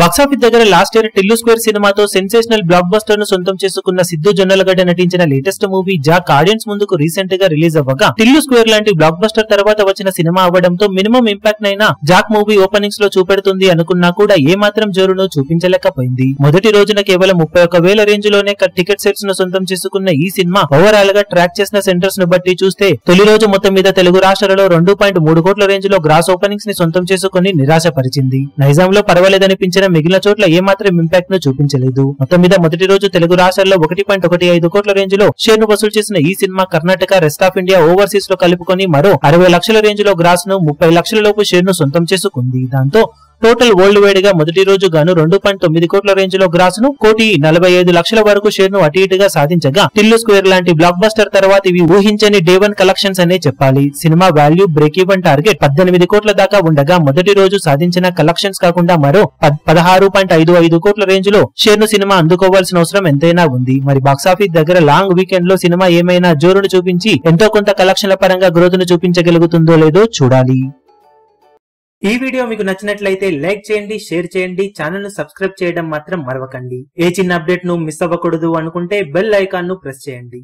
Box office దగ్గర last year Tillu square సినిమాతో sensational block buster ను సొంతం చేసుకున్న సిద్ధు జొన్నలగడ్డ నటించిన లేటెస్ట్ మూవీ జాక్ ఆడియన్స్ ముందుకు రీసెంట్ గా రిలీజ్ అవ్వగా టిల్లు స్క్వేర్ లాంటి బ్లాక్ బస్టర్ తర్వాత వచ్చిన సినిమా అవ్వడంతో మినిమం ఇంపాక్ట్ అయినా జాక్ మూవీ ఓపెనింగ్స్ లో చూపెడుతుంది అనుకున్నా కూడా ఏ మాత్రం జోరును చూపించలేకపోయింది. మొదటి రోజున కేవలం 31,000 రేంజ్ లోనే టికెట్ సెట్స్ ను సొంతం చేసుకున్న ఈ సినిమా ఓవరాల్ గా ట్రాక్ చేసిన సెంటర్స్ ను బట్టి చూస్తే తొలి రోజు మొత్తం మీద తెలుగు రాష్ట్రాలలో 2.3 కోట్ల రేంజ్ లో గ్రాస్ ఓపెనింగ్స్ ని సొంతం చేసుకుని నిరాశపరిచింది. నైజాంలో పర్వాలేదనిపించిన మిగిలిన చోట్ల ఏ మాత్రం ఇంపాక్ట్ ను చూపించలేదు. మొత్తం మీద మొదటి రోజు తెలుగు రాష్ట్రాల్లో 1.15 కోట్ల రేంజ్ లో షేర్ ను వసూలు చేసిన ఈ cinema Karnataka, rest of India, overseas లో కలుపుకొని మరో 60 లక్షల రేంజ్ లో గ్రాస్ ను 30 లక్షల లోపు షేర్ ను సొంతం చేసుకుంది. దాంతో టోటల్ వరల్డ్ వైడ్ గా మొదటి రోజు గాను 2.9 కోట్ల రేంజ్ లో గ్రాస్ ను 1,45,00,000 వరకు షేర్ ను అటు ఇటుగా సాధించగా టిల్లు స్క్వేర్ లాంటి బ్లాక్ బస్టర్ తర్వాత ఇవి ఊహించని డే 1 కలెక్షన్స్ అనే చెప్పాలి. Cinema value break even target 18 కోట్ల దాకా ఉండగా మొదటి రోజు సాధించిన కలెక్షన్స్ కాకుండా మరో 16.55 కోట్ల రేంజ్ లో షేర్ ను సినిమా అందుకోవాల్సిన అవసరం ఎంతైనా ఉంది. మరి బాక్సాఫీస్ దగ్గర లాంగ్ వీకెండ్ లో సినిమా ఏమైనా జోరును చూపించి ఎంతో కొంత కలెక్షన్ల పరంగా గ్రోత్ ను చూపించగలుగుతుందో లేదో చూడాలి. ఈ వీడియో మీకు నచ్చినట్లయితే లైక్ చేయండి, షేర్ చేయండి, ఛానల్ ను సబ్స్క్రైబ్ చేయడం మాత్రం మరవకండి. ఏ చిన్న అప్డేట్ ను మిస్ అవ్వకూడదు అనుకుంటే బెల్ ఐకాన్ ను ప్రెస్ చేయండి.